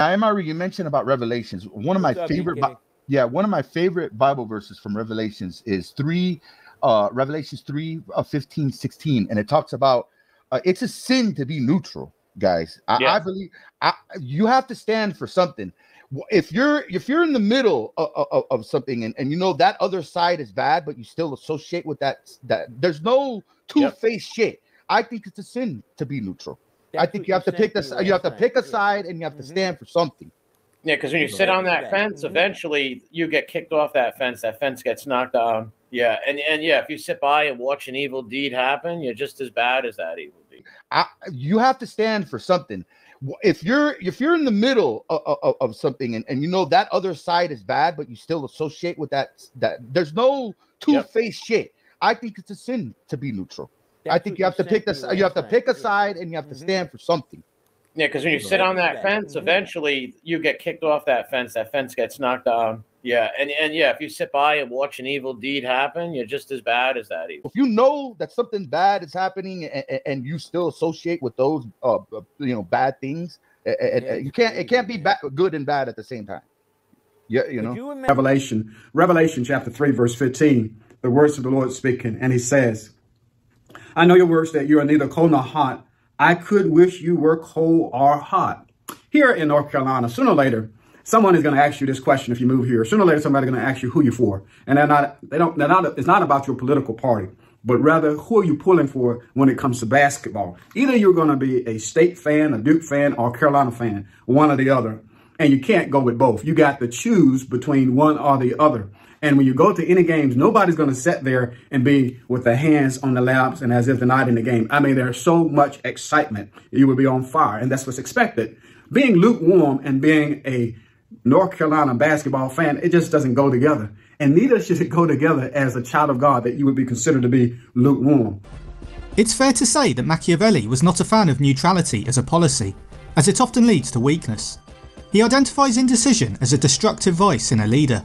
Imari, you mentioned about Revelations. One of my What's up, favorite, BK? yeah, one of my favorite Bible verses from Revelations is Revelations 3, 15, 16, and it talks about it's a sin to be neutral, guys. I believe you have to stand for something. If you're in the middle of something and you know that other side is bad, but you still associate with that there's no two-faced shit. I think it's a sin to be neutral. I think you have to pick this. You have to pick a side, and you have to stand for something. Yeah, because when you sit on that fence, eventually you get kicked off that fence. That fence gets knocked down. Yeah, and yeah, if you sit by and watch an evil deed happen, you're just as bad as that evil deed. You have to stand for something. If you're in the middle of something and you know that other side is bad, but you still associate with that there's no two-faced shit. I think it's a sin to be neutral. I think you have to pick this. You have to pick a side, and you have to stand for something. Yeah, because when you sit on that fence, eventually you get kicked off that fence. That fence gets knocked down. Yeah, and yeah, if you sit by and watch an evil deed happen, you're just as bad as that evil. If you know that something bad is happening and you still associate with those, bad things, you can't. It can't be good and bad at the same time. Yeah, you know. Revelation chapter 3, verse 15. The words of the Lord speaking, and He says, "I know your works, that you are neither cold nor hot. I could wish you were cold or hot." Here in North Carolina, sooner or later, someone is going to ask you this question. If you move here, sooner or later, somebody's going to ask you who you're for. And it's not about your political party, but rather who are you pulling for when it comes to basketball. Either you're going to be a State fan, a Duke fan, or Carolina fan, one or the other. And you can't go with both. You got to choose between one or the other. And when you go to any games, nobody's going to sit there and be with their hands on the laps and as if they're not in the game. I mean, there's so much excitement. You will be on fire, and that's what's expected. Being lukewarm and being a North Carolina basketball fan, it just doesn't go together. And neither should it go together as a child of God that you would be considered to be lukewarm. It's fair to say that Machiavelli was not a fan of neutrality as a policy, as it often leads to weakness. He identifies indecision as a destructive vice in a leader.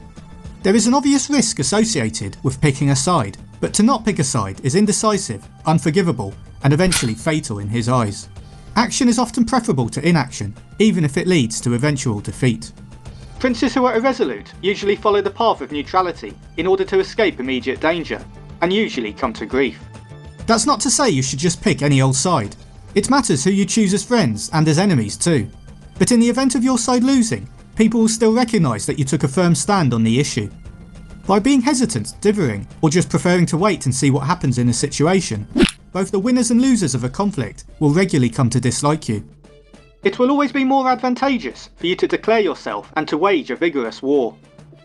There is an obvious risk associated with picking a side, but to not pick a side is indecisive, unforgivable, and eventually fatal in his eyes. Action is often preferable to inaction, even if it leads to eventual defeat. Princes who are irresolute usually follow the path of neutrality in order to escape immediate danger, and usually come to grief. That's not to say you should just pick any old side. It matters who you choose as friends and as enemies too. But in the event of your side losing, people will still recognise that you took a firm stand on the issue. By being hesitant, dithering, or just preferring to wait and see what happens in a situation, both the winners and losers of a conflict will regularly come to dislike you. It will always be more advantageous for you to declare yourself and to wage a vigorous war.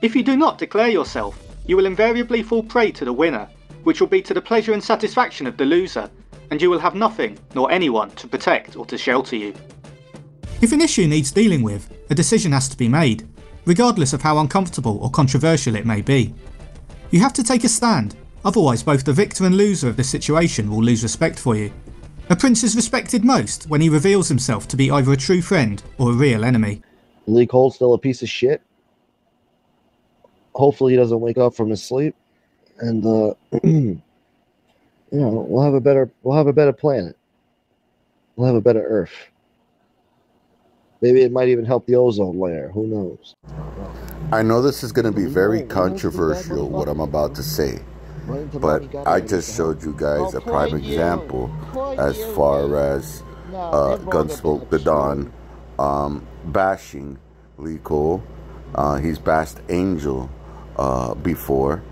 If you do not declare yourself, you will invariably fall prey to the winner, which will be to the pleasure and satisfaction of the loser, and you will have nothing nor anyone to protect or to shelter you. If an issue needs dealing with, a decision has to be made, regardless of how uncomfortable or controversial it may be. You have to take a stand, otherwise both the victor and loser of the situation will lose respect for you. A prince is respected most when he reveals himself to be either a true friend or a real enemy. Lee Cole's still a piece of shit. Hopefully he doesn't wake up from his sleep, and we'll have a better planet. We'll have a better Earth. Maybe it might even help the ozone layer. Who knows? I know this is going to be very controversial, what I'm about to say, but I just showed you guys a prime example as far as Gunsmoke the Don bashing Lee Cole. He's bashed Angel before,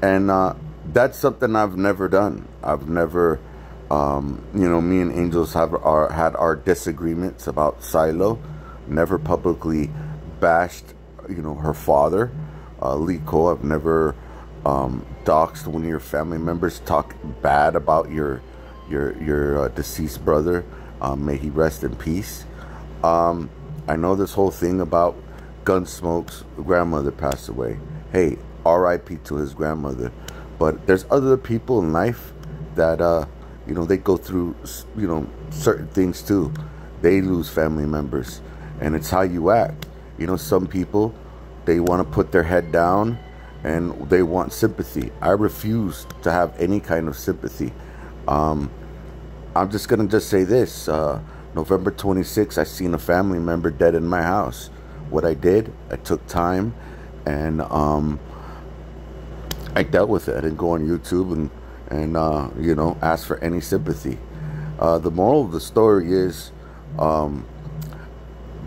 and that's something I've never done. I've never, me and Angels had our disagreements about Silo. Never publicly bashed, her father, Lee Cole. I've never doxed one of your family members, talk bad about your deceased brother. May he rest in peace. I know this whole thing about Gunsmoke's grandmother passed away. Hey, R.I.P. to his grandmother. But there's other people in life that they go through certain things too. They lose family members, and it's how you act. Some people, they want to put their head down and they want sympathy. I refuse to have any kind of sympathy. I'm just gonna say this. November 26th, I seen a family member dead in my house. What I did, I took time and I dealt with it. I didn't go on YouTube and you know, ask for any sympathy. The moral of the story is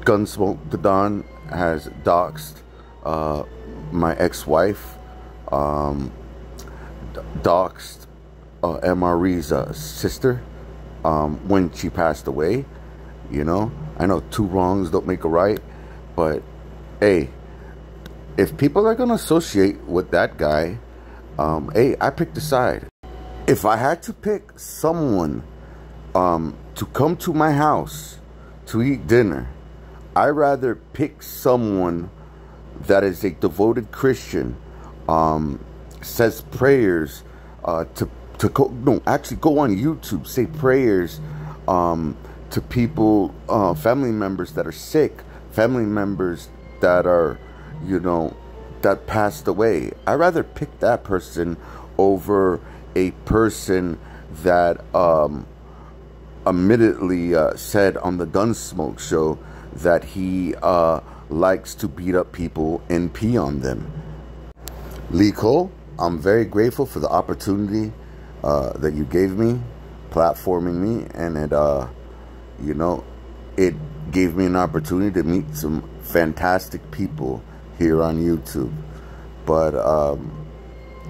Gunsmoke the Don has doxed my ex-wife, doxed MRE's sister when she passed away. You know, I know two wrongs don't make a right, but hey, if people are gonna associate with that guy, hey, I picked a side. If I had to pick someone to come to my house to eat dinner, I'd rather pick someone that is a devoted Christian, says prayers actually go on YouTube, say prayers to people, family members that are sick, family members that are, you know, that passed away. I'd rather pick that person over a person that admittedly said on the Gunsmoke show that he likes to beat up people and pee on them. Lee Cole, I'm very grateful for the opportunity that you gave me, platforming me, and it, you know, it gave me an opportunity to meet some fantastic people here on YouTube. But,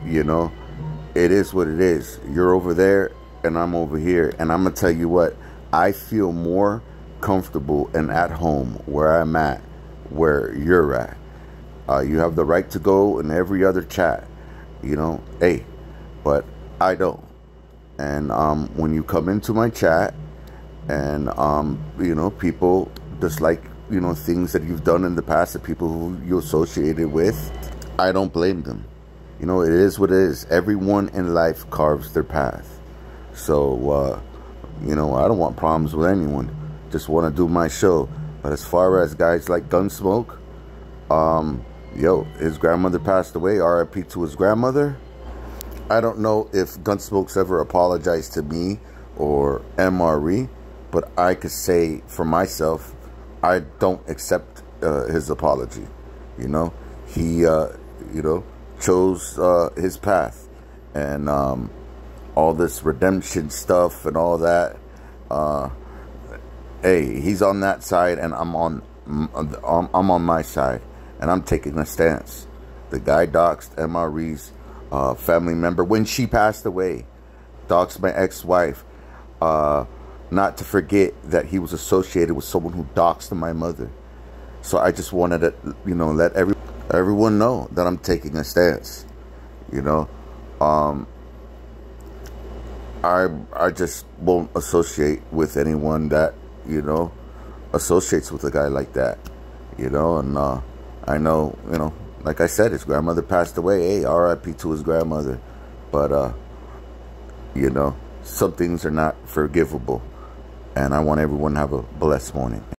you know, it is what it is. You're over there and I'm over here. And I'm going to tell you what, I feel more comfortable and at home where I'm at, where you're at. You have the right to go in every other chat, you know, hey, but I don't. And when you come into my chat and, you know, people dislike, you know, things that you've done in the past, the people who you associated with, I don't blame them. You know, it is what it is. Everyone in life carves their path. So, you know, I don't want problems with anyone. Just want to do my show. But as far as guys like Gunsmoke, yo, his grandmother passed away. RIP to his grandmother. I don't know if Gunsmoke's ever apologized to me or MRE, but I could say for myself, I don't accept his apology. You know, he, you know, chose his path, and all this redemption stuff and all that. Hey, he's on that side, and I'm on my side, and I'm taking a stance. The guy doxed MRE's family member when she passed away, doxed my ex-wife. Not to forget that he was associated with someone who doxed my mother. So I just wanted to, you know, let everyone know that I'm taking a stance. You know, I just won't associate with anyone that, you know, associates with a guy like that. You know, and I know, you know, like I said, his grandmother passed away. Hey, RIP to his grandmother. But you know, some things are not forgivable. And I want everyone to have a blessed morning.